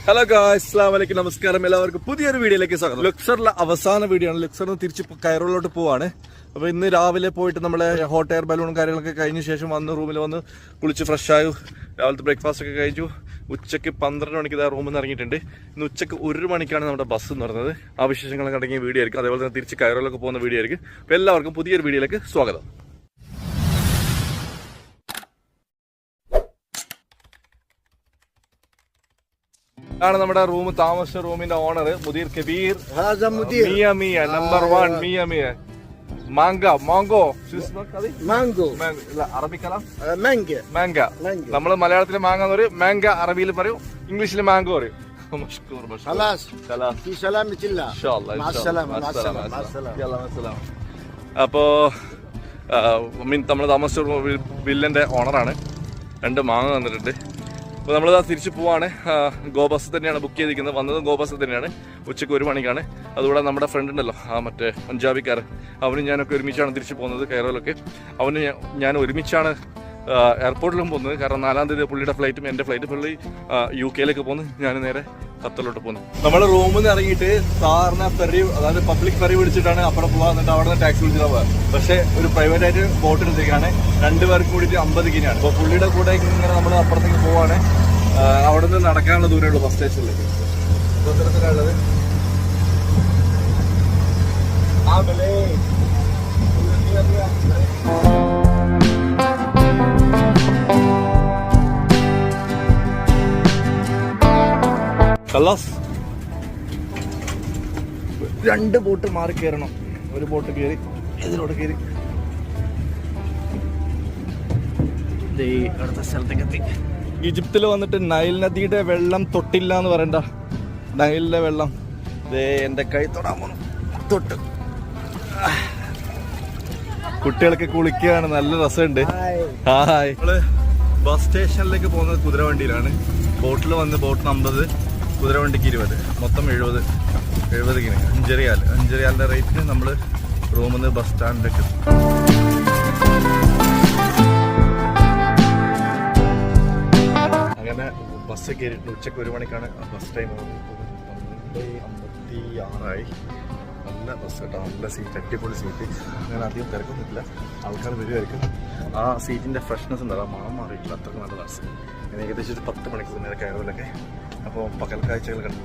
Hello guys, അസ്സലാമു അലൈക്കും, നമസ്കാരം. എല്ലാവർക്കും പുതിയൊരു വീഡിയോയിലേക്ക് സ്വാഗതം. ലുക്സറിലെ അവസാന വീഡിയോ ആണ്. ലുക്സറിന് തിരിച്ച് കൈറോളിലോട്ട് പോവാണ്. അപ്പോൾ ഇന്ന് രാവിലെ പോയിട്ട് നമ്മളെ ഹോട്ട് എയർ ബലൂണും കാര്യങ്ങളൊക്കെ കഴിഞ്ഞ ശേഷം വന്ന് റൂമിൽ വന്ന് കുളിച്ച് ഫ്രഷ് ആയി. രാവിലത്തെ ബ്രേക്ക്ഫാസ്റ്റ് ഒക്കെ കഴിച്ചു. ഉച്ചയ്ക്ക് 12 മണിക്ക് റൂമിൽ നിന്ന് ഇറങ്ങിയിട്ടുണ്ട്. ഇന്ന് ഉച്ചയ്ക്ക് 1 മണിക്കാണ് നമ്മുടെ ബസ് എന്ന് പറയുന്നത്. ആ വിശേഷങ്ങളൊക്കെ അടങ്ങിയ വീഡിയോ ആയിരിക്കും. അതേപോലെ തന്നെ തിരിച്ച് കൈറോളിലൊക്കെ പോകുന്ന വീഡിയോ ആയിരിക്കും. അപ്പോൾ എല്ലാവർക്കും പുതിയൊരു വീഡിയോയിലേക്ക് സ്വാഗതം. ആണ് നമ്മുടെ റൂം, താമസിച്ച റൂമിന്റെ ഓണർ മുദീർ കബീർ. മിയ മിയ നമ്പർ 1 മിയ മിയ മാംഗോ മാംഗോ മാംഗോ അറബിക്കല മാംഗ. നമ്മള് മലയാളത്തില് മാങ്ങ എന്ന് പറയും, മാംഗ അറബിയിൽ പറയും, ഇംഗ്ലീഷിൽ മാംഗോ പറയും. അപ്പോ നമ്മള് താമസിച്ച വില്ലന്റെ ഓണറാണ്. 2 മാങ്ങ തന്നിട്ടുണ്ട്. അപ്പോൾ നമ്മളിതാ തിരിച്ച് പോവാണ്. ഗോ ബസ് തന്നെയാണ് ബുക്ക് ചെയ്തിരിക്കുന്നത്. വന്നതും ഗോ ബസ് തന്നെയാണ്. ഉച്ചയ്ക്ക് 1 മണിക്കാണ്. അതുകൂടെ നമ്മുടെ ഫ്രണ്ട് ഉണ്ടല്ലോ, മറ്റേ പഞ്ചാബിക്കാരൻ, അവനും ഞാനൊക്കെ ഒരുമിച്ചാണ് തിരിച്ച് പോകുന്നത്. കൈറോയിലൊക്കെ അവന് ഞാൻ ഒരുമിച്ചാണ് എയർപോർട്ടിലും പോകുന്നത്. കാരണം 4-ാം തീയതി പുള്ളിയുടെ ഫ്ലൈറ്റും എൻ്റെ ഫ്ലൈറ്റ് പുള്ളി UK പോകുന്നു, ഞാൻ നേരെ ഖത്തറിലോട്ട് പോകുന്നു. നമ്മൾ റൂമിൽ നിന്ന് ഇറങ്ങിയിട്ട് സാറിന് ഫെറി, അതായത് പബ്ലിക് ഫെറി പിടിച്ചിട്ടാണ് അപ്പുറം പോകാൻ. എന്നിട്ട് അവിടെ നിന്ന് ടാക്സി വിളിച്ചിട്ടാണ് പോകാൻ. പക്ഷേ ഒരു പ്രൈവറ്റ് ആയിട്ട് ബോട്ട് എടുത്തേക്കാണ്. 2 പേർക്ക് കൂടിയിട്ട് 50 കിനാണ്. അപ്പോൾ പുള്ളിയുടെ കൂടെ ഇങ്ങനെ നമ്മൾ അപ്പുറത്തേക്ക് പോവാണ്. അവിടെ നിന്ന് നടക്കാനുള്ള ദൂരമുള്ളൂ ബസ് സ്റ്റേഷനിലേക്ക്. ഇത്തരത്തിലുള്ളത് കല്ലാസ് 2 ബോട്ട് മാറി കയറണം. ഒരു ബോട്ട് കയറി ഇതിലോട്ട് കയറി അടുത്ത സ്ഥലത്തേക്ക് എത്തി. ഈജിപ്തിൽ വന്നിട്ട് നൈൽ നദിയുടെ വെള്ളം തൊട്ടില്ല എന്ന് പറയണ്ട. നൈലിന്റെ വെള്ളം എൻ്റെ കൈ തൊടാൻ പോണം. തൊട്ട് കുട്ടികളൊക്കെ കുളിക്കുകയാണ്, നല്ല രസമുണ്ട്. ഹായ്. നമ്മള് ബസ് സ്റ്റേഷനിലേക്ക് പോകുന്നത് കുതിരവണ്ടിയിലാണ്. ബോട്ടിൽ വന്ന് ബോട്ടിന് 50, കുതിരവണ്ടിക്ക് 20, മൊത്തം 70 കിന്. 5 റിയാലിന്റെ റേറ്റിന് നമ്മൾ റൂമിൽ നിന്ന് ബസ് സ്റ്റാൻഡിലേക്ക് എത്തും. അങ്ങനെ ബസ് കയറിയിട്ട് ഉച്ചയ്ക്ക് 1 മണിക്കാണ് ബസ് ടൈം. 9:56 നല്ല ബസ് കേട്ടോ, നല്ല സീറ്റ്, അടിപൊളി സീറ്റ്. അങ്ങനെ അധികം തിരക്കൊന്നുമില്ല, ആൾക്കാർ വരുമായിരിക്കും. ആ സീറ്റിൻ്റെ ഫ്രഷ്നെസ് ഉണ്ട്, ആ മണം മാറിയിട്ടില്ല, അത്രയ്ക്ക് നല്ല ബസ്. ഏകദേശം ഒരു 10 മണിക്കൂർ നേരെ കയറുമല്ലൊക്കെ. അപ്പോൾ പകൽ കാഴ്ചകൾ കണ്ടു.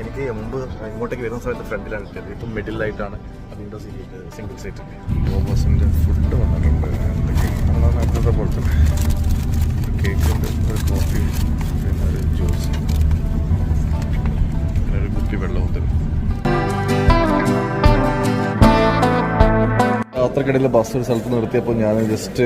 എനിക്ക് മുമ്പ് ഇങ്ങോട്ടേക്ക് വരുന്ന സമയത്ത് ഫ്രണ്ടിലാണ് കിട്ടിയത്. ഇപ്പം മിഡിലായിട്ടാണ് അതിൻ്റെ സീറ്റ്, സിംഗിൾ സീറ്റ്. ബസ്സിൻ്റെ ഫുഡ് വന്നിട്ടുണ്ട്. നേരത്തെ പോലെ തന്നെ കേക്കുണ്ട്, ഒരു കോഫി, പിന്നെ ഒരു ജ്യൂസ്, പിന്നെ ഒരു കുപ്പി വെള്ളവും തരും. യാത്രക്കിടയിൽ ബസ് ഒരു സ്ഥലത്ത് നിർത്തിയപ്പോൾ ഞാൻ ജസ്റ്റ്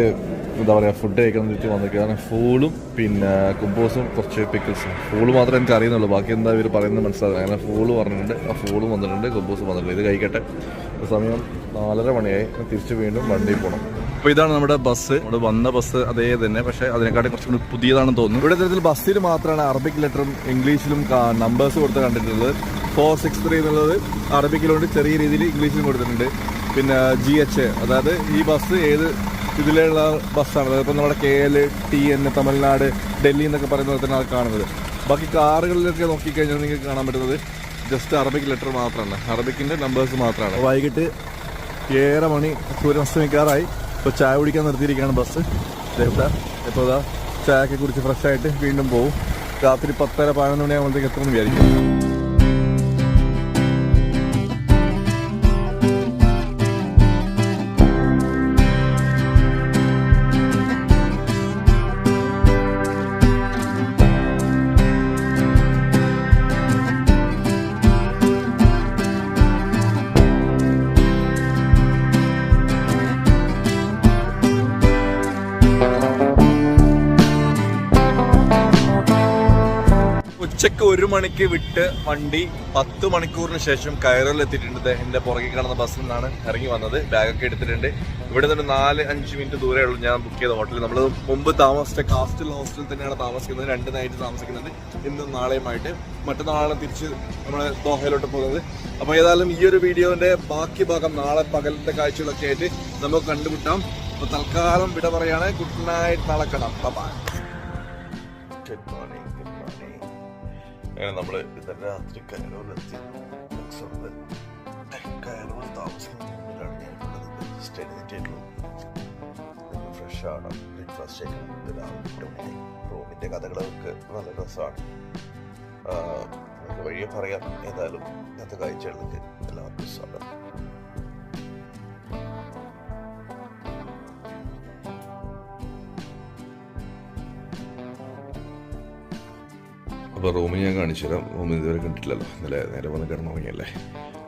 എന്താ പറയുക, ഫുഡ് കഴിക്കാൻ വേണ്ടിയിട്ട് വന്നിരിക്കുകയാണ്. ഫൂളും പിന്നെ കുമ്പോസും കുറച്ച് പിക്കിൾസും. ഫൂള് മാത്രമേ എനിക്ക് അറിയുന്നുള്ളൂ, ബാക്കി എന്താ ഇവർ പറയുന്നത് മനസ്സിലാകും. അങ്ങനെ ഫൂള് പറഞ്ഞിട്ടുണ്ട്, ആ ഫൂളും വന്നിട്ടുണ്ട്, കുമ്പോസും വന്നിട്ടുണ്ട്. ഇത് കഴിക്കട്ടെ. സമയം 4:30 മണിയായി. തിരിച്ച് വീണ്ടും വണ്ടിയിൽ പോകണം. അപ്പോൾ ഇതാണ് നമ്മുടെ ബസ്. ഇവിടെ വന്ന ബസ് അതേ തന്നെ, പക്ഷേ അതിനെക്കാട്ടും കുറച്ചും കൂടി പുതിയതാണെന്ന് തോന്നുന്നു. ഇവിടെ ഇത്തരത്തിൽ ബസ്സിൽ മാത്രമാണ് അറബിക് ലെറ്ററും ഇംഗ്ലീഷിലും നമ്പേഴ്സ് കൊടുത്ത് കണ്ടിട്ടുള്ളത്. 463 എന്നുള്ളത് അറബിക്കിലുണ്ട്, ചെറിയ രീതിയിൽ ഇംഗ്ലീഷിലും കൊടുത്തിട്ടുണ്ട്. പിന്നെ GH, അതായത് ഈ ബസ് ഏത് ഇതിലുള്ള ബസ്സാണ്. അതായത് ഇപ്പോൾ നമ്മുടെ KL, TN, തമിഴ്നാട്, ഡൽഹി എന്നൊക്കെ പറയുന്നത് തന്നെ അത് കാണുന്നത്. ബാക്കി കാറുകളിലൊക്കെ നോക്കിക്കഴിഞ്ഞാൽ നിങ്ങൾക്ക് കാണാൻ പറ്റുന്നത് ജസ്റ്റ് അറബിക് ലെറ്റർ മാത്രമാണ്, അറബിക്കിൻ്റെ നമ്പേഴ്സ് മാത്രമാണ്. വൈകിട്ട് 7:30 മണി, സൂര്യൻ അസ്തമിക്കാറായി. ഇപ്പോൾ ചായ കുടിക്കാൻ നിർത്തിയിരിക്കുകയാണ് ബസ്. ഇപ്പോൾ ഇതാ ചായയൊക്കെ കുടിച്ച് ഫ്രഷായിട്ട് വീണ്ടും പോകും. രാത്രി 10:30-11 മണിയാകുമ്പോഴത്തേക്ക് എത്തുമെന്ന് വിചാരിക്കും. ഉച്ചയ്ക്ക് 1 മണിക്ക് വിട്ട് വണ്ടി 10 മണിക്കൂറിന് ശേഷം കൈറോയിൽ എത്തിയിട്ടുണ്ട്. എൻ്റെ പുറകെ കാണുന്ന ബസ്സിൽ നിന്നാണ് ഇറങ്ങി വന്നത്. ബാഗൊക്കെ എടുത്തിട്ടുണ്ട്. ഇവിടെ നിന്ന് 4-5 മിനിറ്റ് ദൂരമേ ഉള്ളൂ ഞാൻ ബുക്ക് ചെയ്ത ഹോട്ടലിൽ. നമ്മൾ മുമ്പ് താമസിച്ച കാസ്റ്റൽ ഹോസ്റ്റലിൽ തന്നെയാണ് താമസിക്കുന്നത്. 2 നൈറ്റ് താമസിക്കുന്നുണ്ട്, ഇന്നും നാളെയുമായിട്ട്. മറ്റന്നാളാണ് തിരിച്ച് നമ്മൾ ദോഹയിലോട്ട് പോകുന്നത്. അപ്പോൾ ഏതായാലും ഈ ഒരു വീഡിയോൻ്റെ ബാക്കി ഭാഗം നാളെ പകലത്തെ കാഴ്ചകളൊക്കെ ആയിട്ട് നമുക്ക് കണ്ടുമുട്ടാം. അപ്പോൾ തൽക്കാലം വിട പറയാണ്. ഗുഡ് നൈറ്റ്, നാളെ കാണാം. ബൈ. Good morning. അങ്ങനെ നമ്മൾ ഇന്നലെ രാത്രി കയറൂരിലെത്തി. കയറൂർ താമസിക്കുന്നതിലാണ് ഞാനിപ്പോഴത്. ജസ്റ്റ് എഴുന്നേറ്റുള്ളൂ. ഫ്രഷ് ആണ്, ബ്രേക്ക്ഫാസ്റ്റ് കഴിക്കുന്നത് രാവിലെ. റൂമിൻ്റെ കഥകളൊക്കെ നല്ല രസമാണ്. നമുക്ക് വഴിയെ പറയാം. ഏതായാലും ഇന്നത്തെ കാഴ്ചകൾക്ക് എല്ലാവർക്കും സ്വാഗതം. അപ്പോൾ റൂമിൽ ഞാൻ കാണിച്ചു തരാം. റൂമിൽ ഇതുവരെ കണ്ടിട്ടില്ലല്ലോ, ഇന്നലെ നേരെ വന്ന് കിടന്നുറങ്ങിയല്ലേ.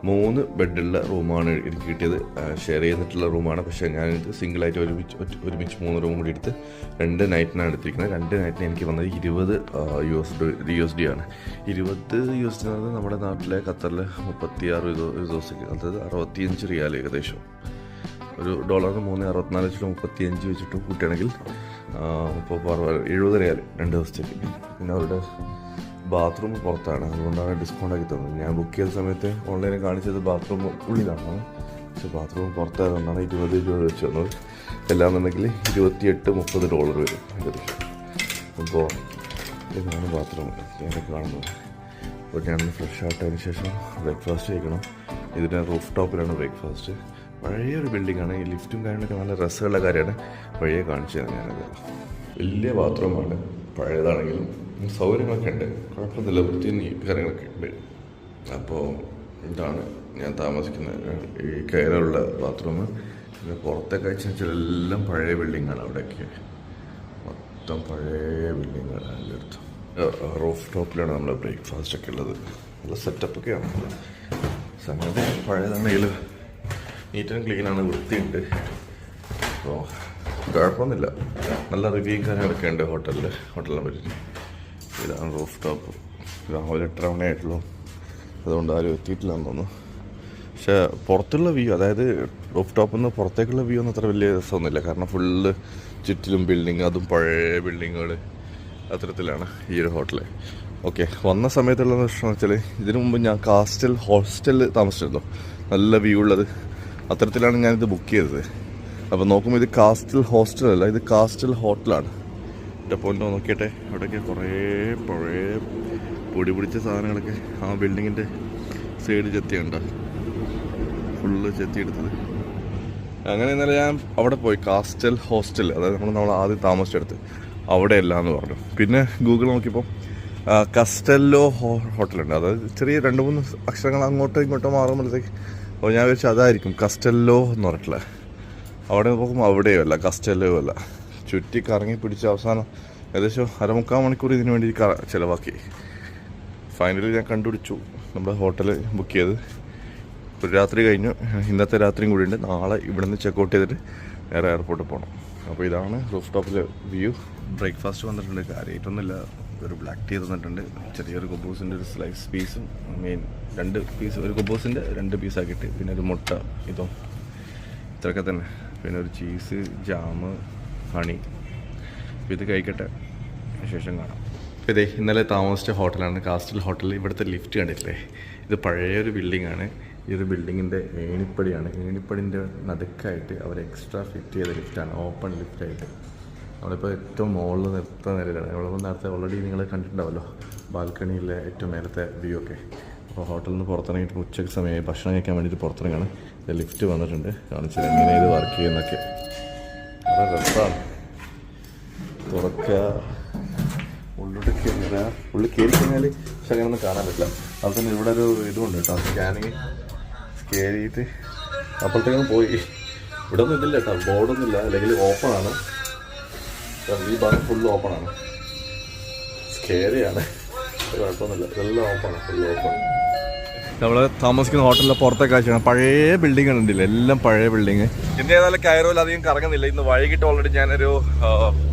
3 ബെഡുള്ള റൂമാണ് എനിക്ക് കിട്ടിയത്. ഷെയർ ചെയ്തിട്ടുള്ള റൂമാണ്. പക്ഷേ ഞാനിത് സിംഗിളായിട്ട് ഒരുമിച്ച് 3 റൂം കൂടി എടുത്ത് 2 നൈറ്റിനാണ് എടുത്തിരിക്കുന്നത്. 2 നൈറ്റിന് എനിക്ക് വന്നത് $20 USD ആണ്. $20 എന്ന് നമ്മുടെ നാട്ടിലെ ഖത്തറിൽ 36 ദിവസത്തേക്ക്, അതായത് 65 റിയാൽ ഏകദേശം. ഒരു ഡോളറിന് 3.64 വെച്ചിട്ട് 35 വെച്ചിട്ട് കൂട്ടുകയാണെങ്കിൽ ഇപ്പോൾ 70 റിയാൽ 2 ദിവസത്തേക്ക്. പിന്നെ അവരുടെ ബാത്റൂം പുറത്താണ്, അതുകൊണ്ടാണ് ഡിസ്കൗണ്ട് ആക്കി തന്നത്. ഞാൻ ബുക്ക് ചെയ്ത സമയത്ത് ഓൺലൈനിൽ കാണിച്ചത് ബാത്റൂം ഉള്ളിലാണ്, പക്ഷേ ബാത്റൂം പുറത്തായതുകൊണ്ടാണ് 20 വെച്ച് തന്നത്. എല്ലാന്നുണ്ടെങ്കിൽ $28-30 വരും ഏകദേശം. അപ്പോൾ ഇതാണ് ബാത്റൂം ഞാനൊക്കെ കാണുന്നത്. അപ്പോൾ ഞാനൊന്ന് ഫ്രഷ് ആയിട്ടതിന് ശേഷം ബ്രേക്ക്ഫാസ്റ്റ് കഴിക്കണം. ഇതിൻ്റെ റൂഫ് ടോപ്പിലാണ് ബ്രേക്ക്ഫാസ്റ്റ്. പഴയൊരു ബിൽഡിങ്ങാണ്. ഈ ലിഫ്റ്റും കാര്യങ്ങളൊക്കെ നല്ല രസമുള്ള കാര്യമാണ്. വഴിയെ കാണിച്ചു തരാം ഞാനത്. വലിയ ബാത്റൂമാണ്, പഴയതാണെങ്കിലും സൗകര്യങ്ങളൊക്കെ ഉണ്ട്, കുഴപ്പമൊന്നുമില്ല, വൃത്തിയും കാര്യങ്ങളൊക്കെ ഉണ്ട്. അപ്പോൾ ഇതാണ് ഞാൻ താമസിക്കുന്ന ഈ കയറുള്ള ബാത്റൂം. പിന്നെ പുറത്തെ കാഴ്ച വെച്ചാൽ എല്ലാം പഴയ ബിൽഡിങ്ങാണ്. അവിടെയൊക്കെ മൊത്തം പഴയ ബിൽഡിങ്ങാണ്. എല്ലായിടത്തും റൂഫ് ടോപ്പിലാണ് നമ്മൾ ബ്രേക്ക്ഫാസ്റ്റ് ഒക്കെ ഉള്ളത്. നല്ല സെറ്റപ്പൊക്കെയാണ്. സംഗതി പഴയതാണെങ്കിലും നീറ്റ് ആൻഡ് ക്ലീനാണ്, വൃത്തിയുണ്ട്. അപ്പോൾ കുഴപ്പമൊന്നുമില്ല. നല്ല റിവ്യൂ കാര്യങ്ങളൊക്കെ ഉണ്ട് ഹോട്ടലിനെ പറ്റി. ഇതാണ് റൂഫ് ടോപ്പ്. രാവിലെ 8 മണി ആയിട്ടുള്ളൂ, അതുകൊണ്ട് ആരും എത്തിയിട്ടില്ലെന്ന് തോന്നുന്നു. പക്ഷേ പുറത്തുള്ള വ്യൂ, അതായത് റൂഫ് ടോപ്പിൽ നിന്ന് പുറത്തേക്കുള്ള വ്യൂ ഒന്നും അത്ര വലിയ രസമൊന്നുമില്ല. കാരണം ഫുള്ള് ചുറ്റിലും ബിൽഡിങ്, അതും പഴയ ബിൽഡിങ്ങുകൾ, അത്തരത്തിലാണ് ഈ ഒരു ഹോട്ടൽ. ഓക്കെ, വന്ന സമയത്തുള്ള പ്രശ്നം വെച്ചാൽ ഇതിനു മുമ്പ് ഞാൻ കാസ്റ്റൽ ഹോസ്റ്റലിൽ താമസിച്ചിരുന്നു, നല്ല വ്യൂ ഉള്ളത്. അത്തരത്തിലാണ് ഞാനിത് ബുക്ക് ചെയ്തത്. അപ്പോൾ നോക്കുമ്പോൾ ഇത് കാസ്റ്റൽ ഹോസ്റ്റലല്ല, ഇത് കാസ്റ്റൽ ഹോട്ടലാണ്. എൻ്റെ പോയിൻ്റ് നോക്കിയിട്ടെ, അവിടെയൊക്കെ കുറേ പഴയ പൊടി പിടിച്ച സാധനങ്ങളൊക്കെ ആ ബിൽഡിങ്ങിൻ്റെ സൈഡ് ചെത്തിയുണ്ട, ഫുള്ള് ചെത്തിയെടുത്തത്. അങ്ങനെ ഇന്നലെ ഞാൻ അവിടെ പോയി, കാസ്റ്റൽ ഹോസ്റ്റൽ, അതായത് നമ്മൾ ആദ്യം താമസിച്ചെടുത്ത് അവിടെയല്ല എന്ന് പറഞ്ഞു. പിന്നെ ഗൂഗിൾ നോക്കിയപ്പോൾ കസ്റ്റല്ലോ ഹോട്ടലുണ്ട്. അതായത് ചെറിയ 2-3 അക്ഷരങ്ങൾ അങ്ങോട്ടോ ഇങ്ങോട്ടോ മാറുമ്പോഴത്തേക്ക്, അപ്പോൾ ഞാൻ വിചാരിച്ചു അതായിരിക്കും കസ്റ്റല്ലോ എന്ന് പറഞ്ഞിട്ടുള്ളത്. അവിടെ നോക്കുമ്പോൾ അവിടെയോ അല്ല, കസ്റ്റല്ലോ അല്ല. ചുറ്റി കറങ്ങി പിടിച്ച് അവസാനം ഏകദേശം 3/4 മണിക്കൂർ ഇതിനു വേണ്ടി ചിലവാക്കി. ഫൈനലി ഞാൻ കണ്ടുപിടിച്ചു നമ്മുടെ ഹോട്ടൽ ബുക്ക് ചെയ്ത്. ഒരു രാത്രി കഴിഞ്ഞു, ഇന്നത്തെ രാത്രിയും കൂടി ഉണ്ട്. നാളെ ഇവിടെ നിന്ന് ചെക്കൗട്ട് ചെയ്തിട്ട് നേരെ എയർപോർട്ടിൽ പോകണം. അപ്പോൾ ഇതാണ് റൂഫ് ടോപ്പിലെ വ്യൂ. ബ്രേക്ക്ഫാസ്റ്റ് വന്നിട്ടുണ്ട്, കാര്യമായിട്ടൊന്നുമില്ല. ഒരു ബ്ലാക്ക് ടീ തന്നിട്ടുണ്ട്, ചെറിയൊരു കുബൂസിൻ്റെ ഒരു സ്ലൈസ് പീസും, മെയിൻ 2 പീസ്, ഒരു കുബൂസിൻ്റെ 2 പീസാക്കിയിട്ട്, പിന്നെ ഒരു മുട്ട, ഇതോ ഇത്രയൊക്കെ തന്നെ. പിന്നെ ഒരു ചീസ്, ജാമ്, ഹണി. അപ്പോൾ ഇത് കഴിക്കട്ടെ, ശേഷം കാണാം. അപ്പോൾ ഇതേ ഇന്നലെ താമസിച്ച ഹോട്ടലാണ് കാസ്റ്റൽ ഹോട്ടൽ. ഇവിടുത്തെ ലിഫ്റ്റ് കണ്ടിട്ടില്ലേ, ഇത് പഴയൊരു ബിൽഡിങ്ങാണ്. ഈ ഒരു ബിൽഡിങ്ങിൻ്റെ ഏണിപ്പടിയാണ്. ഏണിപ്പടിൻ്റെ നടുക്കായിട്ട് അവർ എക്സ്ട്രാ ഫിറ്റ് ചെയ്ത ലിഫ്റ്റാണ്, ഓപ്പൺ ലിഫ്റ്റായിട്ട്. നമ്മളിപ്പോൾ ഏറ്റവും മുകളിൽ നിർത്തുന്ന നിലയിലാണ്. നമ്മളിപ്പോൾ നേരത്തെ ഓൾറെഡി നിങ്ങൾ കണ്ടിട്ടുണ്ടാവല്ലോ ബാൽക്കണിയിലെ ഏറ്റവും മേലത്തെ വ്യൂ ഒക്കെ. അപ്പോൾ ഹോട്ടലിൽ നിന്ന് പുറത്തിറങ്ങിയിട്ട് ഉച്ചയ്ക്ക് സമയമായി ഭക്ഷണം കഴിക്കാൻ വേണ്ടിയിട്ട് പുറത്തിറങ്ങാണ്. ലിഫ്റ്റ് വന്നിട്ടുണ്ട്, കാണിച്ചത് എങ്ങനെ ഇത് വർക്ക് ചെയ്യുന്നൊക്കെ. വളരെ രസമാണ്. തുറക്കുക, ഉള്ളിൽ കയറി കഴിഞ്ഞാൽ പക്ഷെ അങ്ങനെയൊന്നും കാണാൻ പറ്റില്ല. അതുപോലെ തന്നെ ഇവിടെ ഒരു ഇതുണ്ട് കേട്ടോ, സ്കാനിങ് കയറിയിട്ട് അപ്പോഴത്തേക്കും പോയി. ഇവിടെ ഒന്നും ഇല്ല കേട്ടോ, ബോർഡൊന്നും ഇല്ല, അല്ലെങ്കിൽ ഓപ്പണാണ്. ഈ ഭാഗം ഫുള്ള് ഓപ്പണാണ്, സ്കേറിയാണ്, കുഴപ്പമൊന്നുമില്ല, ഇതെല്ലാം ഓപ്പണാണ്, ഫുള്ള് ഓപ്പൺ. നമ്മൾ താമസിക്കുന്ന ഹോട്ടലിലെ പുറത്തെ കാഴ്ചയാണ്. പഴയ ബിൽഡിംഗ് ഉണ്ടല്ലോ, എല്ലാം പഴയ ബിൽഡിങ്. ഇന്ന് ഏതായാലും കയറോയിൽ അധികം കറങ്ങുന്നില്ല. ഇന്ന് വൈകിട്ട് ഓൾറെഡി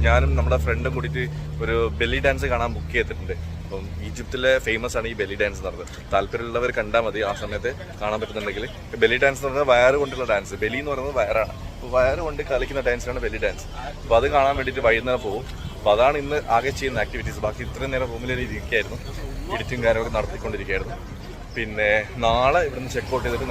ഞാനും നമ്മുടെ ഫ്രണ്ടും കൂടിയിട്ട് ഒരു ബെല്ലി ഡാൻസ് കാണാൻ ബുക്ക് ചെയ്തിട്ടുണ്ട്. അപ്പം ഈജിപ്തിലെ ഫേമസ് ആണ് ഈ ബെല്ലി ഡാൻസ് എന്ന് പറഞ്ഞത്. താല്പര്യമുള്ളവർ കണ്ടാൽ മതി, ആ സമയത്ത് കാണാൻ പറ്റുന്നുണ്ടെങ്കിൽ. ബെല്ലി ഡാൻസ് എന്ന് പറഞ്ഞാൽ വയറ് കൊണ്ടുള്ള ഡാൻസ്, ബെല്ലി എന്ന് പറയുന്നത് വയറാണ്. അപ്പോൾ വയറ് കൊണ്ട് കളിക്കുന്ന ഡാൻസാണ് ബെല്ലി ഡാൻസ്. അപ്പോൾ അത് കാണാൻ വേണ്ടിയിട്ട് വൈകുന്നേരം പോകും. അപ്പോൾ അതാണ് ഇന്ന് ആകെ ചെയ്യുന്ന ആക്ടിവിറ്റീസ്. ബാക്കി ഇത്രയും നേരം റൂമിൽ ഇരിക്കുകയായിരുന്നു, എഡിറ്റിങ് കാര്യമൊക്കെ നടത്തിക്കൊണ്ടിരിക്കുകയായിരുന്നു. പിന്നെ നാളെ ഇവിടുന്ന് ചെക്കൗട്ട് ചെയ്തിട്ട്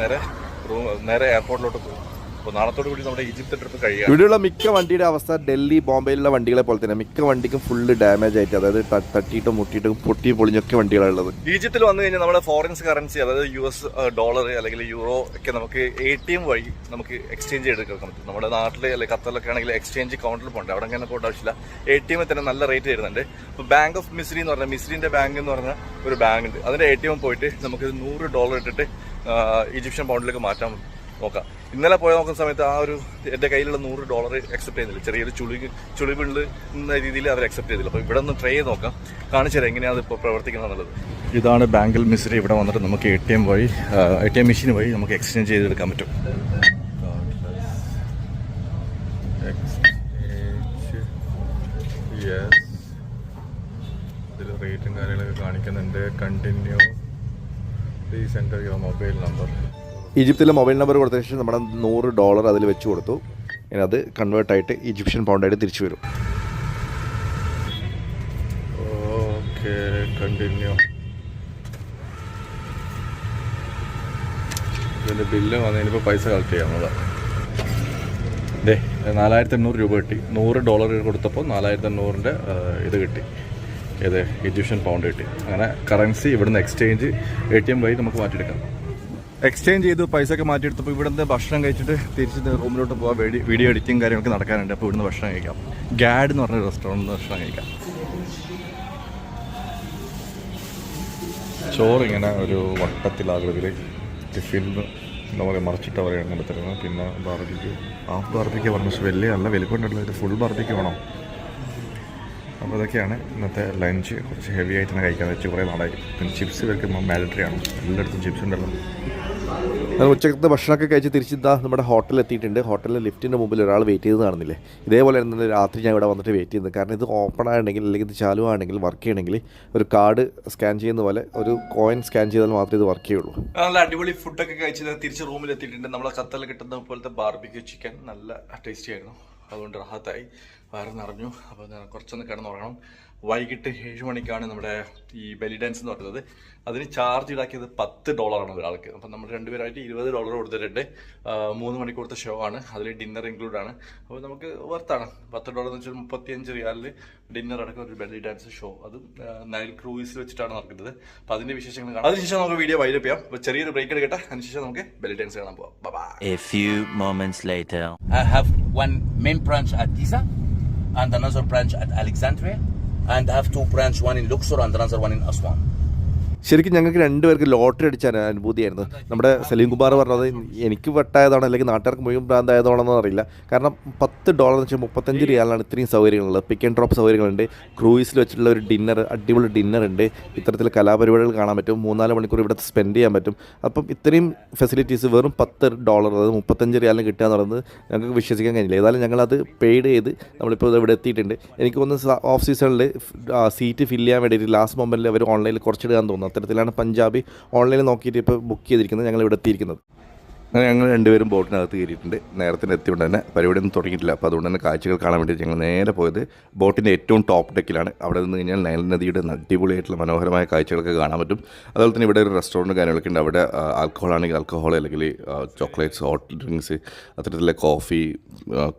നേരെ എയർപോർട്ടിലോട്ട് പോകും. അപ്പോൾ നാളത്തോടു കൂടി നമ്മുടെ ഈജിപ്ത് ട്രിപ്പ് കഴിയുക. ഇവിടെയുള്ള മിക്ക വണ്ടിയുടെ അവസ്ഥ ഡൽഹി ബോംബെയിലുള്ള വണ്ടികളെ പോലെ തന്നെ മിക്ക വണ്ടിക്കും ഫുള്ള് ഡാമേജ് ആയിട്ട്, അതായത് തട്ടിയിട്ടും മുട്ടിയിട്ടും പൊട്ടി പൊളിഞ്ഞൊക്കെ വണ്ടികളുള്ളത്. ഈജിപ്തിൽ വന്നു കഴിഞ്ഞാൽ നമ്മുടെ ഫോറിൻ കറൻസി അതായത് US ഡോളർ അല്ലെങ്കിൽ യൂറോ ഒക്കെ നമുക്ക് ATM വഴി നമുക്ക് എക്സ്ചേഞ്ച് ചെയ്തെടുക്കാൻ പറ്റും. നമ്മുടെ നാട്ടിൽ അല്ലെങ്കിൽ ഖത്തറിലൊക്കെ ആണെങ്കിൽ എക്സ്ചേഞ്ച് കൗണ്ടറിൽ പോകണ്ട, അവിടെ അങ്ങനെ പോകേണ്ട ആവശ്യമില്ല. ATM തന്നെ നല്ല റേറ്റ് തരുന്നുണ്ട്. ഇപ്പോൾ ബാങ്ക് ഓഫ് മിസ്രി എന്ന് പറഞ്ഞാൽ മിസ്രിൻ്റെ ബാങ്ക് എന്ന് പറഞ്ഞാൽ ഒരു ബാങ്ക് ഉണ്ട്. അതിൻ്റെ ATM പോയിട്ട് നമുക്ക് $100 ഇട്ടിട്ട് ഈജിപ്ഷ്യൻ പൗണ്ടിലേക്ക് മാറ്റാൻ നോക്കാം. ഇന്നലെ പോയി നോക്കുന്ന സമയത്ത് ആ ഒരു എൻ്റെ കയ്യിലുള്ള $100 അക്സെപ്റ്റ് ചെയ്യുന്നില്ല. ചെറിയൊരു ചുളിവുണ്ട് എന്ന രീതിയിൽ അവർ അക്സെപ്റ്റ് ചെയ്തില്ല. അപ്പോൾ ഇവിടെ ഒന്ന് ട്രൈ ചെയ്ത് നോക്കാം, കാണിച്ചു തരാം എങ്ങനെയാണ് ഇപ്പോൾ പ്രവർത്തിക്കുന്നത് എന്നുള്ളത്. ഇതാണ് ബാങ്കിൽ മിസ്രി. ഇവിടെ വന്നിട്ട് നമുക്ക് ATM മെഷീൻ വഴി നമുക്ക് എക്സ്ചേഞ്ച് ചെയ്തെടുക്കാൻ പറ്റും. ഇതിൽ റേറ്റും കാര്യങ്ങളൊക്കെ കാണിക്കുന്നുണ്ട്. Continue, please enter your mobile number. ഈജിപ്തിലെ മൊബൈൽ നമ്പർ കൊടുത്ത ശേഷം നമ്മുടെ $100 അതിൽ വെച്ച് കൊടുത്തു. ഇനി അത് കൺവേർട്ടായിട്ട് ഈജിപ്ഷ്യൻ പൗണ്ടായിട്ട് തിരിച്ചു വരും. Okay, continue. ഇതിൻ്റെ ബില്ല് വന്നതിനിപ്പോൾ പൈസ കളക്ട് ചെയ്യാവുന്നതാണ്. 4800 രൂപ കിട്ടി. $100 കൊടുത്തപ്പോൾ 4800 ഇത് കിട്ടി, ഏത് ഈജിപ്ഷ്യൻ പൗണ്ട് കിട്ടി. അങ്ങനെ കറൻസി ഇവിടുന്ന് എക്സ്ചേഞ്ച് ATM വഴി നമുക്ക് മാറ്റിയെടുക്കാം. എക്സ്ചേഞ്ച് ചെയ്ത് പൈസ ഒക്കെ മാറ്റിയെടുത്തപ്പോൾ ഇവിടുന്ന് ഭക്ഷണം കഴിച്ചിട്ട് തിരിച്ച് റൂമിലോട്ട് പോകാൻ വീഡിയോ എഡിറ്റിംഗ് കാര്യങ്ങളൊക്കെ നടക്കാനുണ്ട്. അപ്പോൾ ഇവിടുന്ന് ഭക്ഷണം കഴിക്കാം. ഗാഡ് എന്ന് പറഞ്ഞ റെസ്റ്റോറൻറ്റിൽ നിന്ന് ഭക്ഷണം കഴിക്കാം. ചോറിങ്ങനെ ഒരു വട്ടത്തിലാകൃതിയിൽ ടിഫിനിൽ എന്താ പറയുക മറിച്ചിട്ട് പറയുകയാണ് കൊണ്ട് തരുന്നത്. പിന്നെ ബാർബിക്ക്, ഹാഫ് ബാർബിക്ക് പറഞ്ഞു, പക്ഷേ വലിയ വലിപ്പമുണ്ടല്ലോ, ഇത് ഫുൾ ബാർബിക്ക് വേണം. അപ്പോൾ ഇതൊക്കെയാണ് ഇന്നത്തെ ലഞ്ച്. കുറച്ച് ഹെവി ആയിട്ട് തന്നെ കഴിക്കാൻ വെച്ച് കുറേ നാളായി. പിന്നെ ചിപ്സ് ഇവർക്ക് മാൻഡറ്ററി ആണ്, എല്ലായിടത്തും ചിപ്സ് ഉണ്ടല്ലോ. ഉച്ചക്കത്തെ ഭക്ഷണമൊക്കെ കഴിച്ച് തിരിച്ചിതാ നമ്മുടെ ഹോട്ടലിൽ എത്തിയിട്ടുണ്ട്. ഹോട്ടലിൽ ലിഫ്റ്റിൻ്റെ മുമ്പിൽ ഒരാൾ വെയിറ്റ് ചെയ്ത് കാണുന്നില്ലേ? ഇതേപോലെ തന്നെ രാത്രി ഞാൻ ഇവിടെ വന്നിട്ട് വെയിറ്റ് ചെയ്യുന്നത്. കാരണം ഇത് ഓപ്പൺ ആണെങ്കിൽ അല്ലെങ്കിൽ ഇത് ചാലു ആണെങ്കിൽ വർക്ക് ചെയ്യണമെങ്കിൽ ഒരു കാർഡ് സ്കാൻ ചെയ്യുന്ന പോലെ ഒരു കോയിൻ സ്കാൻ ചെയ്താൽ മാത്രമേ ഇത് വർക്ക് ചെയ്യുള്ളൂ. നല്ല അടിപൊളി ഫുഡൊക്കെ കഴിച്ചത് തിരിച്ച് റൂമിൽ എത്തിയിട്ടുണ്ട്. നമ്മളെ ഖത്തറിൽ കിട്ടുന്ന പോലത്തെ ബാർബിക്യൂ ചിക്കൻ നല്ല ടേസ്റ്റി ആയിരുന്നു. അതുകൊണ്ട് റാഹത്തായി, വയറ് നിറഞ്ഞു. അപ്പോൾ കുറച്ചൊന്ന് കിടന്നുറങ്ങണം. വൈകിട്ട് 7 മണിക്കാണ് നമ്മുടെ ഈ ബെലി ഡാൻസ് എന്ന് പറയുന്നത്. അതിന് ചാർജ് ഈടാക്കിയത് $10 ഒരാൾക്ക്. അപ്പം നമ്മൾ രണ്ടുപേരായിട്ട് $20 കൊടുത്തിട്ടുണ്ട്. 3 മണിക്കൂറത്തെ ഷോ ആണ്, അതിൽ ഡിന്നർ ഇൻക്ലൂഡ് ആണ്. അപ്പോൾ നമുക്ക് വർത്താണ്. $10 എന്ന് വെച്ചാൽ 35 റിയാലിൽ ഡിന്നർ അടക്കം ഒരു ബെലി ഡാൻസ് ഷോ. അത് നൈൽ ക്രൂയിസിൽ വെച്ചിട്ടാണ് നടക്കുന്നത്. അപ്പോൾ അതിൻ്റെ വിശേഷങ്ങൾ കാണാം. അതിനുശേഷം നമുക്ക് വീഡിയോ വൈൻഡപ്പ് ചെയ്യാം. അപ്പോൾ ചെറിയൊരു ബ്രേക്ക് എടുക്കട്ടെ, അതിനുശേഷം നമുക്ക് ബെലി ഡാൻസ് കാണാൻ പോവാം. By. A few moments later. I have one main branch at Giza and another branch at Alexandria. And I have 2 branches, one in Luxor and another one in Aswan. ശരിക്കും ഞങ്ങൾക്ക് രണ്ടുപേർക്ക് lottery അടിച്ച അനുഭൂതിയായിരുന്നു. നമ്മുടെ സലീം കുമാർ പറഞ്ഞത് എനിക്ക് വട്ടായതാണോ അല്ലെങ്കിൽ നാട്ടുകാർക്ക് മുഴുവൻ ഭ്രാന്തായതാണോ അറിയില്ല. കാരണം $10 എന്ന് വെച്ചാൽ 35 റിയാലാണ് ഇത്രയും സൗകര്യങ്ങളുള്ളത്. പിക്ക് ആൻഡ് ഡ്രോപ്പ് സൗകര്യങ്ങളുണ്ട്, ക്രൂയിസിൽ വെച്ചിട്ടുള്ള ഒരു ഡിന്നർ, അടിപൊളി ഡിന്നർ ഉണ്ട്, ഇത്തരത്തിൽ കലാപരിപാടികൾ കാണാൻ പറ്റും, 3-4 മണിക്കൂർ ഇവിടെ സ്പെൻഡ് ചെയ്യാൻ പറ്റും. അപ്പം ഇത്രയും ഫെസിലിറ്റീസ് വെറും $10, അതായത് 35 റിയാലിന് കിട്ടുക എന്ന് പറയുന്നത് ഞങ്ങൾക്ക് വിശ്വസിക്കാൻ കഴിഞ്ഞില്ല. ഏതായാലും ഞങ്ങളത് പെയ്ഡ് ചെയ്ത് നമ്മളിപ്പോൾ ഇവിടെ എത്തിയിട്ടുണ്ട്. എനിക്ക് തോന്നുന്നു ഓഫ് സീസണിൽ സീറ്റ് ഫില്ല് ചെയ്യാൻ വേണ്ടിയിട്ട് ലാസ്റ്റ് മൊമെൻറ്റിൽ അവർ ഓൺലൈനിൽ കുറച്ചിടുകയെന്ന് തോന്നുന്നു. അത്തരത്തിലാണ് പഞ്ചാബി ഓൺലൈനിൽ നോക്കിയിട്ട് ഇപ്പോൾ ബുക്ക് ചെയ്തിരിക്കുന്നത്. ഞങ്ങൾ ഇവിടെ എത്തിയിരിക്കുന്നത്. അങ്ങനെ ഞങ്ങൾ രണ്ടുപേരും ബോട്ടിനകത്ത് കയറിയിട്ടുണ്ട്. നേരത്തെ എത്തിയോണ്ട് തന്നെ പരിപാടിയൊന്നും തുടങ്ങിയിട്ടില്ല. അപ്പോൾ അതുകൊണ്ട് തന്നെ കാഴ്ചകൾ കാണാൻ വേണ്ടി ഞങ്ങൾ നേരെ പോയത് ബോട്ടിൻ്റെ ഏറ്റവും ടോപ്പ് ഡെക്കിലാണ്. അവിടെ നിന്ന് കഴിഞ്ഞാൽ നൈൽ നദിയുടെ അടിപൊളിയായിട്ടുള്ള മനോഹരമായ കാഴ്ചകളൊക്കെ കാണാൻ പറ്റും. അതുപോലെ തന്നെ ഇവിടെ ഒരു റെസ്റ്റോറൻറ്റ് കാര്യങ്ങളൊക്കെ ഉണ്ട്. അവിടെ ആൽക്കഹോൾ ആണെങ്കിൽ ആൽക്കഹോൾ, അല്ലെങ്കിൽ ചോക്ലേറ്റ്സ്, ഹോട്ട് ഡ്രിങ്ക്സ്, അത്തരത്തിലുള്ള കോഫി,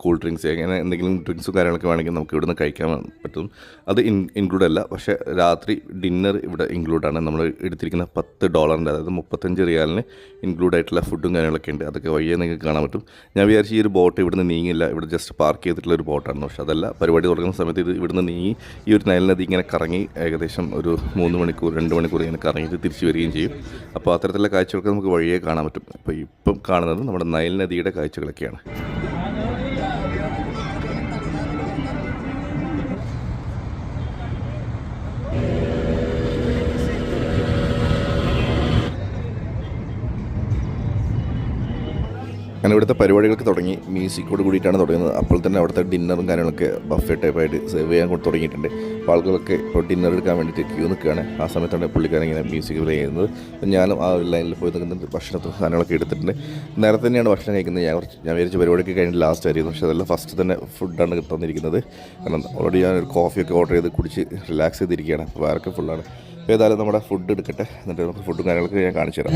കൂൾ ഡ്രിങ്ക്സ്, അങ്ങനെ എന്തെങ്കിലും ഡ്രിങ്ക്സും കാര്യങ്ങളൊക്കെ വേണമെങ്കിൽ നമുക്ക് ഇവിടുന്ന് കഴിക്കാൻ പറ്റും. അത് ഇൻക്ലൂഡ് അല്ല, പക്ഷേ രാത്രി ഡിന്നർ ഇവിടെ ഇൻക്ലൂഡാണ്. നമ്മൾ എടുത്തിരിക്കുന്ന $10, അതായത് 35 റിയാലിന് ഇൻക്ലൂഡ് ആയിട്ടുള്ള ഫുഡും കാര്യങ്ങളൊക്കെ ഉണ്ട്. അതൊക്കെ വഴിയെ നിങ്ങൾക്ക് കാണാൻ പറ്റും. ഞാൻ വിചാരിച്ചു ഈ ഒരു ബോട്ട് ഇവിടുന്ന് നീങ്ങില്ല, ഇവിടെ ജസ്റ്റ് പാർക്ക് ചെയ്തിട്ടുള്ള ഒരു ബോട്ടാണ്. പക്ഷേ അതല്ല, പരിപാടി തുടങ്ങുന്ന സമയത്ത് ഇത് ഇവിടുന്ന് നീങ്ങി ഈ ഒരു നൈൽ നദി ഇങ്ങനെ കറങ്ങി ഏകദേശം ഒരു 3 മണിക്കൂർ 2 മണിക്കൂർ ഇങ്ങനെ കറങ്ങിയിട്ട് തിരിച്ചു വരികയും ചെയ്യും. അപ്പോൾ അത്തരത്തിലുള്ള കാഴ്ചകളൊക്കെ നമുക്ക് വഴിയെ കാണാൻ പറ്റും. അപ്പോൾ ഇപ്പം കാണുന്നത് നമ്മുടെ നൈൽ നദിയുടെ കാഴ്ചകളൊക്കെയാണ്. അങ്ങനെ ഇവിടുത്തെ പരിപാടികളൊക്കെ തുടങ്ങി. മ്യൂസിക്കോട് കൂടിയിട്ടാണ് തുടങ്ങുന്നത്. അപ്പോൾ തന്നെ അവിടുത്തെ ഡിന്നറും കാര്യങ്ങളൊക്കെ ബഫേ ടൈപ്പായിട്ട് സെർവ് ചെയ്യാൻ തുടങ്ങിയിട്ടുണ്ട്. അപ്പോൾ ആളുകളൊക്കെ ഇപ്പോൾ ഡിന്നർ എടുക്കാൻ വേണ്ടിയിട്ട് ക്യൂ നിൽക്കുകയാണ്. ആ സമയത്താണ് പുള്ളിക്കാരൻ ഇങ്ങനെ മ്യൂസിക് പ്ലേ ചെയ്യുന്നത്. അപ്പോൾ ഞാനും ആ ഒരു ലൈനിൽ പോയി നിൽക്കുന്നുണ്ട്. ഭക്ഷണത്തും സാധനങ്ങളൊക്കെ എടുത്തിട്ടുണ്ട്. നേരത്തെ തന്നെയാണ് ഭക്ഷണം കഴിക്കുന്നത്. ഞാൻ വിചാരിച്ച പരിപാടിയൊക്കെ കഴിഞ്ഞ് ലാസ്റ്റ് ആയിരുന്നു. പക്ഷേ അതല്ല, ഫസ്റ്റ് തന്നെ ഫുഡാണ് തന്നിരിക്കുന്നത്. കാരണം ഓൾറെഡി ഞാനൊരു കോഫിയൊക്കെ ഓർഡർ ചെയ്ത് കുടിച്ച് റിലാക്സ് ചെയ്തിരിക്കുകയാണ്. അപ്പോൾ വേറൊക്കെ ഫുള്ളാണ്. ഏതായാലും നമ്മുടെ ഫുഡ് എടുക്കട്ടെ, എന്നിട്ട് നമുക്ക് ഫുഡും കാര്യങ്ങളൊക്കെ ഞാൻ കാണിച്ചു തരാം.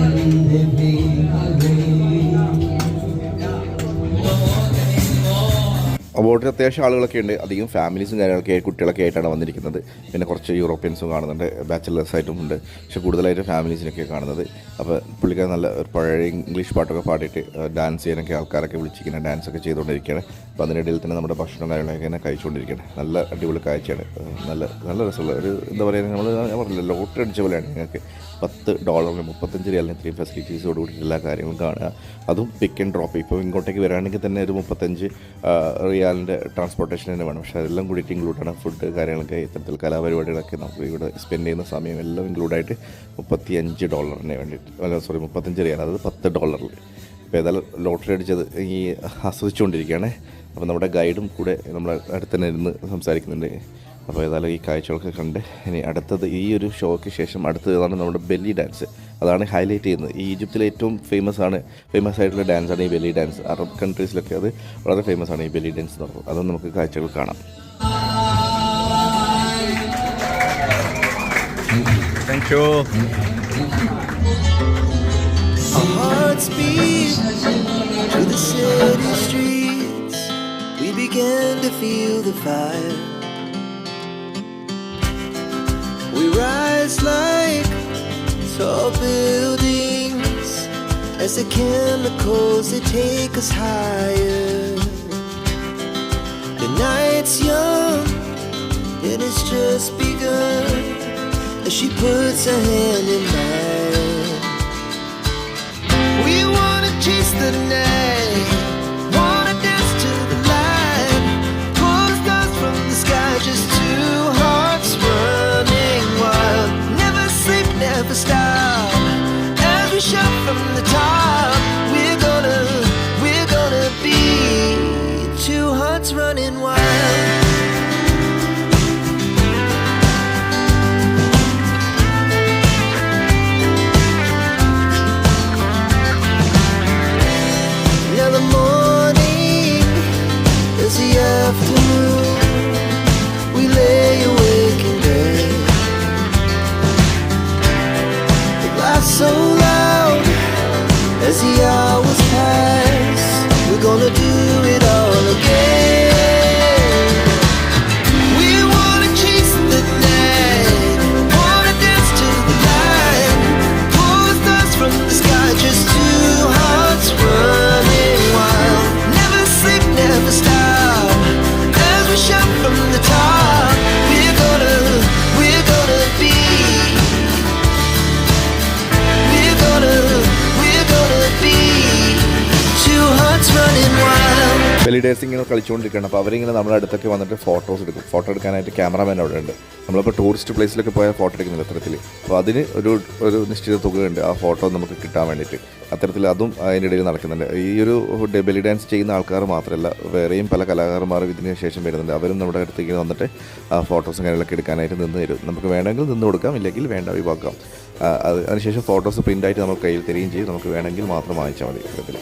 ബോട്ടിൽ അത്യാവശ്യം ആളുകളൊക്കെ ഉണ്ട്. അധികം ഫാമിലീസും കാര്യങ്ങളൊക്കെ കുട്ടികളൊക്കെ ആയിട്ടാണ് വന്നിരിക്കുന്നത്. പിന്നെ കുറച്ച് യൂറോപ്യൻസും കാണുന്നുണ്ട്, ബാച്ചിലേഴ്സായിട്ടും ഉണ്ട്. പക്ഷേ കൂടുതലായിട്ട് ഫാമിലീസിനൊക്കെ കാണുന്നത്. അപ്പോൾ പുള്ളിക്കാർ നല്ല ഒരു പഴയ ഇംഗ്ലീഷ് പാട്ടൊക്കെ പാടിയിട്ട് ഡാൻസ് ചെയ്യാനൊക്കെ ആൾക്കാരൊക്കെ വിളിച്ചിരിക്കുന്നത്, ഡാൻസൊക്കെ ചെയ്തുകൊണ്ടിരിക്കുകയാണ്. അപ്പോൾ അതിനിടയിൽ തന്നെ നമ്മുടെ ഭക്ഷണം കാര്യങ്ങളൊക്കെ ഇങ്ങനെ കഴിച്ചുകൊണ്ടിരിക്കുകയാണ്. നല്ല അടിപൊളി കാഴ്ചയാണ്. നല്ല രസമുള്ള ഒരു എന്താ പറയുക, ഞാൻ പറഞ്ഞില്ല ലോട്ടറി അടിച്ച പോലെയാണ്. നിങ്ങൾക്ക് $10 35 ഇത്രയും ഫെസിലിറ്റീസോട് കൂടി എല്ലാ കാര്യങ്ങളും കാണുക. അതും പിക്ക് ആൻഡ് ഡ്രോപ്പ്. ഇപ്പോൾ ഇങ്ങോട്ടേക്ക് വരാണെങ്കിൽ തന്നെ ഒരു 35 റിയാലിൻ്റെ ട്രാൻസ്പോർട്ടേഷൻ തന്നെ വേണം. പക്ഷേ അതെല്ലാം കൂടിയിട്ട് ഇൻക്ലൂഡാണ്. ഫുഡ് കാര്യങ്ങളൊക്കെ ഇത്തരത്തിൽ കലാപരിപാടികളൊക്കെ നമുക്ക് ഇവിടെ സ്പെൻഡ് ചെയ്യുന്ന സമയം എല്ലാം ഇൻക്ലൂഡായിട്ട് $35 വേണ്ടിയിട്ട്, $35 റിയാൽ, അതായത് $10. ഇപ്പോൾ ഏതായാലും ലോട്ടറി അടിച്ചത് ഈ ആസ്വദിച്ചുകൊണ്ടിരിക്കുകയാണ്. അപ്പോൾ നമ്മുടെ ഗൈഡും കൂടെ നമ്മുടെ അടുത്ത് തന്നെ ഇരുന്ന് സംസാരിക്കുന്നുണ്ട്. അപ്പോൾ ഏതായാലും ഈ കാഴ്ചകളൊക്കെ കണ്ട് ഇനി അടുത്തത് ഈ ഒരു ഷോയ്ക്ക് ശേഷം അടുത്തതാണ് നമ്മുടെ ബെല്ലി ഡാൻസ്. അതാണ് ഹൈലൈറ്റ് ചെയ്യുന്നത്. ഈ ഈജിപ്തിലെ ഏറ്റവും ഫേമസ് ആയിട്ടുള്ള ഡാൻസാണ് ഈ ബെല്ലി ഡാൻസ്. അറബ് കൺട്രീസിലൊക്കെ അത് വളരെ ഫേമസ് ആണ് ഈ ബെല്ലി ഡാൻസ് എന്ന് പറയുന്നത്. അതൊന്നും നമുക്ക് കാഴ്ചകൾ കാണാം. Thank you. Our hearts beat through the city streets. We began to feel the fire. We rise like tall buildings as the chemicals they take us higher. The night's young and it's just begun as she puts her hand in mine. We wanna chase the night, wanna dance to the light, pull the stars from the sky, just two hearts running wild. Never sleep, never stop, as we shout from the top. We're gonna be two hearts running wild. We lay awake in bed. It laughs so loud as the hours pass. We're gonna do it all again. We wanna chase the night, wanna dance to the light, pull the stars from the sky, just two hearts running wild. Never sleep, never stop, as we shout from the top. We're gonna be, we're gonna be two hearts running wild. Belly dance ഇങ്ങനെ കളിച്ചുകൊണ്ടിരിക്കുകയാണ്. അപ്പോൾ അവരിങ്ങനെ നമ്മുടെ അടുത്തൊക്കെ വന്നിട്ട് photos എടുക്കും. Photo എടുക്കാനായിട്ട് cameraman അവിടെ ഉണ്ട്. നമ്മളിപ്പോൾ ടൂറിസ്റ്റ് പ്ലേസിലൊക്കെ പോയാൽ ഫോട്ടോ എടുക്കുന്നില്ല അത്തരത്തിൽ. അപ്പോൾ അതിന് ഒരു നിശ്ചിത തുകയുണ്ട് ആ ഫോട്ടോ നമുക്ക് കിട്ടാൻ വേണ്ടിയിട്ട്. അത്തരത്തിൽ അതും അതിൻ്റെ ഇടയിൽ നടക്കുന്നുണ്ട്. ഈ ഒരു ബെല്ലി ഡാൻസ് ചെയ്യുന്ന ആൾക്കാർ മാത്രമല്ല, വേറെയും പല കലാകാരന്മാരും ഇതിന് ശേഷം വരുന്നുണ്ട്. അവരും നമ്മുടെ അടുത്തേക്ക് വന്നിട്ട് ആ ഫോട്ടോസും കാര്യങ്ങളൊക്കെ എടുക്കാനായിട്ട് നിന്ന് തരും. നമുക്ക് വേണമെങ്കിൽ നിന്ന് കൊടുക്കാം, ഇല്ലെങ്കിൽ വേണ്ട ഒഴിവാക്കാം. അതിനുശേഷം ഫോട്ടോസ് പ്രിൻ്റായിട്ട് നമുക്ക് കയ്യിൽ തരികയും ചെയ്യും. നമുക്ക് വേണമെങ്കിൽ മാത്രം വാങ്ങിച്ചാൽ മതി ഇത്തരത്തിൽ.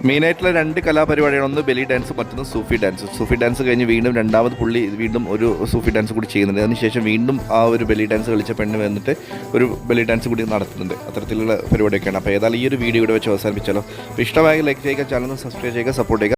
മെയിനായിട്ടുള്ള 2 കലാപരിപാടിയാണ്. ഒന്ന് ബെലി ഡാൻസ്, മറ്റൊന്ന് സൂഫി ഡാൻസ്. സൂഫി ഡാൻസ് കഴിഞ്ഞ് വീണ്ടും രണ്ടാമത് പുള്ളി വീണ്ടും ഒരു സൂഫി ഡാൻസ് കൂടി ചെയ്യുന്നുണ്ട്. അതിനുശേഷം വീണ്ടും ആ ഒരു ബെലി ഡാൻസ് കളിച്ച പെണ്ണ് വന്നിട്ട് ഒരു ബെലി ഡാൻസ് കൂടി നടത്തുന്നുണ്ട്. അത്തരത്തിലുള്ള പരിപാടിയൊക്കെയാണ്. അപ്പോൾ ഏതായാലും ഈ ഒരു വീഡിയോ ഇവിടെ വെച്ച് അവസാനിപ്പിച്ചാലോ. അപ്പോൾ ഇഷ്ടമായി ലൈക്ക് ചെയ്യുക, ചാനൽ സബ്സ്ക്രൈബ് ചെയ്യുക, സപ്പോർട്ട് ചെയ്യുക.